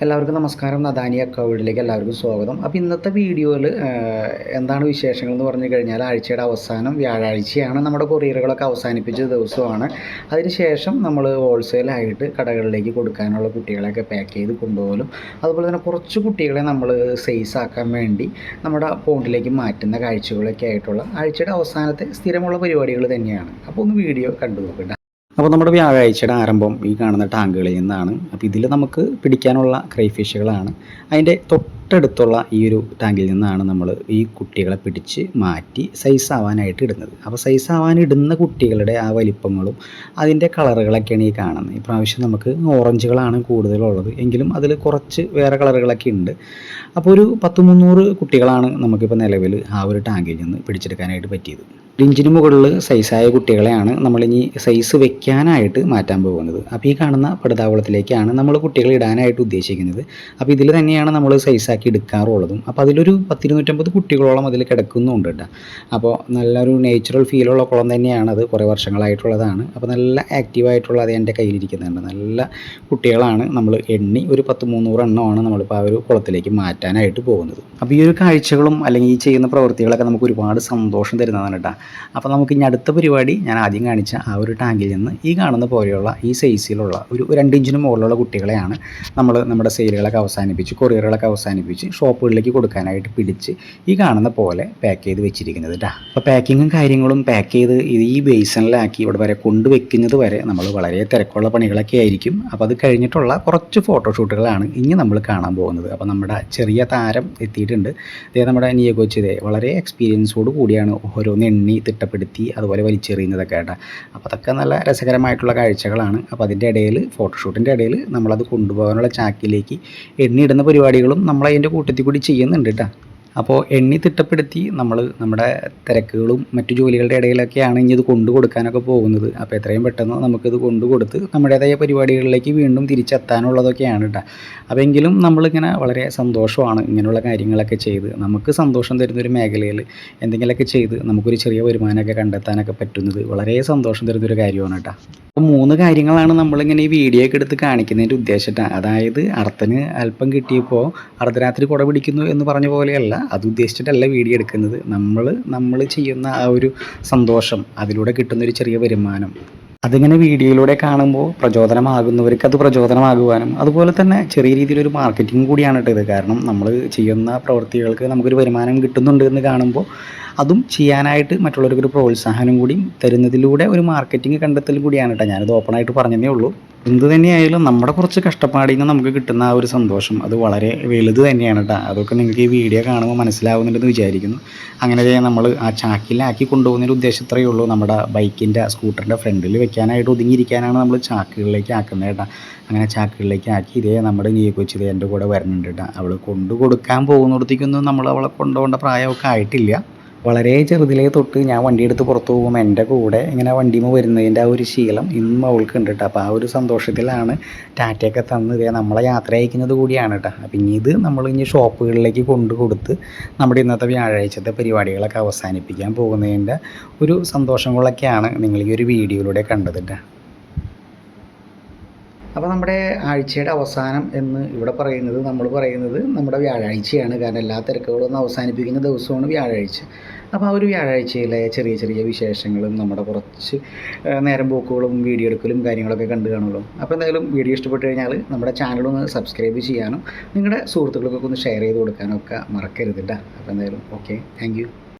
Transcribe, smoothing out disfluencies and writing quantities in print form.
എല്ലാവർക്കും നമസ്കാരം. നദാനി അക്കൗണ്ടിലേക്ക് എല്ലാവർക്കും സ്വാഗതം. അപ്പോൾ ഇന്നത്തെ വീഡിയോയിൽ എന്താണ് വിശേഷങ്ങൾ എന്ന് പറഞ്ഞു കഴിഞ്ഞാൽ, ആഴ്ചയുടെ അവസാനം വ്യാഴാഴ്ചയാണ്, നമ്മുടെ കൊറിയറുകളൊക്കെ അവസാനിപ്പിച്ച ദിവസമാണ്. അതിനുശേഷം നമ്മൾ ഹോൾസെയിലായിട്ട് കടകളിലേക്ക് കൊടുക്കാനുള്ള കുട്ടികളെയൊക്കെ പാക്ക് ചെയ്ത് കൊണ്ടുപോകലും, അതുപോലെ തന്നെ കുറച്ച് കുട്ടികളെ നമ്മൾ സൈസ് ആക്കാൻ വേണ്ടി നമ്മുടെ പോണ്ടിലേക്ക് മാറ്റുന്ന കാഴ്ചകളൊക്കെ ആയിട്ടുള്ള ആഴ്ചയുടെ അവസാനത്തെ സ്ഥിരമുള്ള പരിപാടികൾ തന്നെയാണ്. അപ്പോൾ ഒന്ന് വീഡിയോ കണ്ടു നോക്കട്ടെ. അപ്പോൾ നമ്മുടെ വ്യാഴാഴ്ചയുടെ ആരംഭം ഈ കാണുന്ന ടാങ്കുകളിൽ നിന്നാണ്. അപ്പോൾ ഇതിൽ നമുക്ക് പിടിക്കാനുള്ള ക്രൈഫിഷുകളാണ്. അതിൻ്റെ തൊട്ടടുത്തുള്ള ഈ ഒരു ടാങ്കിൽ നിന്നാണ് നമ്മൾ ഈ കുട്ടികളെ പിടിച്ച് മാറ്റി സൈസ് ആവാനായിട്ട് ഇടുന്നത്. അപ്പോൾ സൈസ് ആവാൻ ഇടുന്ന കുട്ടികളുടെ ആ വലിപ്പങ്ങളും അതിൻ്റെ കളറുകളൊക്കെയാണ് ഈ കാണുന്നത്. ഇപ്രാവശ്യം നമുക്ക് ഓറഞ്ചുകളാണ് കൂടുതലുള്ളത്, എങ്കിലും അതിൽ കുറച്ച് വേറെ കളറുകളൊക്കെ ഉണ്ട്. അപ്പോൾ ഒരു 100-300 കുട്ടികളാണ് നമുക്കിപ്പോൾ നിലവിൽ ആ ഒരു ടാങ്കിൽ നിന്ന് പിടിച്ചെടുക്കാനായിട്ട് പറ്റിയത്. ഇഞ്ചിന് മുകളിൽ സൈസായ കുട്ടികളെയാണ് നമ്മളിനി സൈസ് വെക്കാനായിട്ട് മാറ്റാൻ പോകുന്നത്. അപ്പോൾ ഈ കാണുന്ന പടുതാവളത്തിലേക്കാണ് നമ്മൾ കുട്ടികളെ ഇടാനായിട്ട് ഉദ്ദേശിക്കുന്നത്. അപ്പോൾ ഇതിൽ തന്നെയാണ് നമ്മൾ സൈസാക്കി എടുക്കാറുള്ളതും. അപ്പോൾ അതിലൊരു 10-250 കുട്ടികളോളം അതിൽ കിടക്കുന്നുണ്ട് കേട്ടോ. അപ്പോൾ നല്ലൊരു നേച്ചുറൽ ഫീലുള്ള കുളം തന്നെയാണത്, കുറേ വർഷങ്ങളായിട്ടുള്ളതാണ്. അപ്പോൾ നല്ല ആക്റ്റീവായിട്ടുള്ളത് എൻ്റെ കയ്യിലിരിക്കുന്നുണ്ട്. നല്ല കുട്ടികളാണ്. നമ്മൾ എണ്ണി ഒരു 10-300 എണ്ണമാണ് നമ്മളിപ്പോൾ ആ ഒരു കുളത്തിലേക്ക് മാറ്റാനായിട്ട് പോകുന്നത്. അപ്പോൾ ഈ ഒരു കാഴ്ചകളും അല്ലെങ്കിൽ ഈ ചെയ്യുന്ന പ്രവൃത്തികളൊക്കെ നമുക്ക് ഒരുപാട് സന്തോഷം തരുന്നതാണ് കേട്ടോ. അപ്പോൾ നമുക്ക് ഇനി അടുത്ത പരിപാടി ഞാൻ ആദ്യം കാണിച്ച ആ ഒരു ടാങ്കിൽ നിന്ന് ഈ കാണുന്ന പോലെയുള്ള ഈ സൈസിലുള്ള ഒരു 2 ഇഞ്ചിന് മുകളിലുള്ള കുട്ടികളെയാണ് നമ്മൾ നമ്മുടെ സെയിലുകളൊക്കെ അവസാനിപ്പിച്ച് കൊറിയറുകളൊക്കെ അവസാനിപ്പിച്ച് ഷോപ്പുകളിലേക്ക് കൊടുക്കാനായിട്ട് പിടിച്ച് ഈ കാണുന്ന പോലെ പാക്ക് ചെയ്ത് വെച്ചിരിക്കുന്നത് കേട്ടോ. അപ്പോൾ പാക്കിങ്ങും കാര്യങ്ങളും പാക്ക് ചെയ്ത് ഈ ബേസണിലാക്കി ഇവിടെ വരെ കൊണ്ടുവയ്ക്കുന്നത് വരെ നമ്മൾ വളരെ തിരക്കുള്ള പണികളൊക്കെ ആയിരിക്കും. അപ്പോൾ അത് കഴിഞ്ഞിട്ടുള്ള കുറച്ച് ഫോട്ടോഷൂട്ടുകളാണ് ഇനി നമ്മൾ കാണാൻ പോകുന്നത്. അപ്പോൾ നമ്മുടെ ചെറിയ താരം എത്തിയിട്ടുണ്ട്. ഇതേ നമ്മുടെ നിയഗോച്ചിതേ വളരെ എക്സ്പീരിയൻസോട് കൂടിയാണ് ഓരോന്ന് എണ്ണി തിട്ടപ്പെടുത്തി അതുപോലെ വലിച്ചെറിയുന്നതൊക്കെ കേട്ടോ. അപ്പോൾ അതൊക്കെ നല്ല രസകരമായിട്ടുള്ള കാഴ്ചകളാണ്. അപ്പോൾ അതിൻ്റെ ഇടയിൽ ഫോട്ടോഷൂട്ടിൻ്റെ ഇടയിൽ നമ്മളത് കൊണ്ടുപോകാനുള്ള ചാക്കിലേക്ക് എണ്ണിയിടുന്ന പരിപാടികളും നമ്മൾ അതിൻ്റെ കൂട്ടത്തിൽ കൂടി ചെയ്യുന്നുണ്ട് കേട്ടോ. അപ്പോൾ എണ്ണി തിട്ടപ്പെടുത്തി നമ്മൾ നമ്മുടെ തിരക്കുകളും മറ്റു ജോലികളുടെ ഇടയിലൊക്കെയാണ് ഇനി ഇത് കൊണ്ടു കൊടുക്കാനൊക്കെ പോകുന്നത്. അപ്പോൾ എത്രയും പെട്ടെന്ന് നമുക്കിത് കൊണ്ടു കൊടുത്ത് നമ്മുടേതായ പരിപാടികളിലേക്ക് വീണ്ടും തിരിച്ചെത്താനുള്ളതൊക്കെയാണ് കേട്ടോ. അപ്പോൾ എങ്കിലും നമ്മളിങ്ങനെ വളരെ സന്തോഷമാണ് ഇങ്ങനെയുള്ള കാര്യങ്ങളൊക്കെ ചെയ്ത് നമുക്ക് സന്തോഷം തരുന്നൊരു മേഖലയിൽ എന്തെങ്കിലുമൊക്കെ ചെയ്ത് നമുക്കൊരു ചെറിയ വരുമാനമൊക്കെ കണ്ടെത്താനൊക്കെ പറ്റുന്നത് വളരെ സന്തോഷം തരുന്നൊരു കാര്യമാണ് കേട്ടോ. അപ്പോൾ 3 കാര്യങ്ങളാണ് നമ്മളിങ്ങനെ ഈ വീഡിയോ ഒക്കെ എടുത്ത് കാണിക്കുന്നതിൻ്റെ ഉദ്ദേശം. അതായത് അർത്ഥന് അല്പം കിട്ടിയപ്പോൾ അർദ്ധരാത്രി കുട പിടിക്കുന്നു എന്ന് പറഞ്ഞ പോലെയല്ല, അത് ഉദ്ദേശിച്ചിട്ടല്ല വീഡിയോ എടുക്കുന്നത്. നമ്മൾ ചെയ്യുന്ന ആ ഒരു സന്തോഷം, അതിലൂടെ കിട്ടുന്നൊരു ചെറിയ വരുമാനം, അതിങ്ങനെ വീഡിയോയിലൂടെ കാണുമ്പോൾ പ്രചോദനമാകുന്നവർക്ക് അത് പ്രചോദനമാകുവാനും അതുപോലെ തന്നെ ചെറിയ രീതിയിലൊരു മാർക്കറ്റിംഗ് കൂടിയാണ് കേട്ടോ ഇത്. കാരണം നമ്മൾ ചെയ്യുന്ന പ്രവൃത്തികൾക്ക് നമുക്കൊരു വരുമാനം കിട്ടുന്നുണ്ട് എന്ന് കാണുമ്പോൾ അതും ചെയ്യാനായിട്ട് മറ്റുള്ളവർക്കൊരു പ്രോത്സാഹനം കൂടി തരുന്നതിലൂടെ ഒരു മാർക്കറ്റിംഗ് കണ്ടെത്തൽ കൂടിയാണ് കേട്ടോ. ഞാനിത് ഓപ്പണായിട്ട് പറഞ്ഞതേ ഉള്ളൂ. എന്ത് തന്നെയായാലും നമ്മുടെ കുറച്ച് കഷ്ടപ്പാടിൽ നിന്ന് നമുക്ക് കിട്ടുന്ന ആ ഒരു സന്തോഷം അത് വളരെ വലുത് തന്നെയാണ് കേട്ടോ. അതൊക്കെ നിങ്ങൾക്ക് ഈ വീഡിയോ കാണുമ്പോൾ മനസ്സിലാവുന്നുണ്ടെന്ന് വിചാരിക്കുന്നു. അങ്ങനെ നമ്മൾ ആ ചാക്കിലാക്കി കൊണ്ടുപോകുന്നൊരു ഉദ്ദേശം ഇത്രയേ ഉള്ളൂ. നമ്മുടെ ബൈക്കിൻ്റെ സ്കൂട്ടറിൻ്റെ ഫ്രണ്ടിൽ വെക്കാനായിട്ട് ഒതുങ്ങിയിരിക്കാനാണ് നമ്മൾ ചാക്കുകളിലേക്ക് ആക്കുന്നത് കേട്ടോ. അങ്ങനെ ചാക്കുകളിലേക്ക് ആക്കി ഇതേ നമ്മുടെ നീക്കൊച്ചിതേ എൻ്റെ കൂടെ വരുന്നുണ്ട് കേട്ടോ. അവൾ കൊണ്ടു കൊടുക്കാൻ പോകുന്നിടത്തേക്കൊന്നും നമ്മൾ അവളെ കൊണ്ടുപോകേണ്ട പ്രായമൊക്കെ ആയിട്ടില്ല. വളരെ ചെറുതിലേ തൊട്ട് ഞാൻ വണ്ടിയെടുത്ത് പുറത്ത് പോകുമ്പോൾ എൻ്റെ കൂടെ ഇങ്ങനെ വണ്ടിയിൽ വരുന്നതിൻ്റെ ആ ഒരു ശീലം ഇന്നും അവൾക്ക് ഉണ്ട് കേട്ടോ. അപ്പോൾ ആ ഒരു സന്തോഷത്തിലാണ് ടാറ്റയൊക്കെ തന്നത് നമ്മളെ യാത്ര അയക്കുന്നത് കൂടിയാണ് കേട്ടോ. അപ്പം ഇനി ഇത് നമ്മൾ ഇനി ഷോപ്പുകളിലേക്ക് കൊണ്ടു കൊടുത്ത് നമ്മുടെ ഇന്നത്തെ വ്യാഴാഴ്ചത്തെ പരിപാടികളൊക്കെ അവസാനിപ്പിക്കാൻ പോകുന്നതിൻ്റെ ഒരു സന്തോഷങ്ങളൊക്കെയാണ് നിങ്ങൾ ഈ ഒരു വീഡിയോയിലൂടെ കണ്ടത് കേട്ടോ. അപ്പോൾ നമ്മുടെ ആഴ്ചയുടെ അവസാനം എന്ന് ഇവിടെ പറയുന്നത് നമ്മൾ പറയുന്നത് നമ്മുടെ വ്യാഴാഴ്ചയാണ്. കാരണം എല്ലാ തിരക്കുകളും അവസാനിപ്പിക്കുന്ന ദിവസമാണ് വ്യാഴാഴ്ച. അപ്പോൾ ആ ഒരു വ്യാഴാഴ്ചയിലെ ചെറിയ ചെറിയ വിശേഷങ്ങളും നമ്മുടെ കുറച്ച് നേരം പോക്കുകളും വീഡിയോ എടുക്കലും കാര്യങ്ങളൊക്കെ കണ്ടു കാണുമല്ലോ. അപ്പോൾ എന്തായാലും വീഡിയോ ഇഷ്ടപ്പെട്ട് കഴിഞ്ഞാൽ നമ്മുടെ ചാനലൊന്ന് സബ്സ്ക്രൈബ് ചെയ്യാനും നിങ്ങളുടെ സുഹൃത്തുക്കൾക്കൊക്കെ ഒന്ന് ഷെയർ ചെയ്ത് കൊടുക്കാനൊക്കെ മറക്കരുത് കേട്ടോ. അപ്പോൾ എന്തായാലും ഓക്കെ, താങ്ക് യു.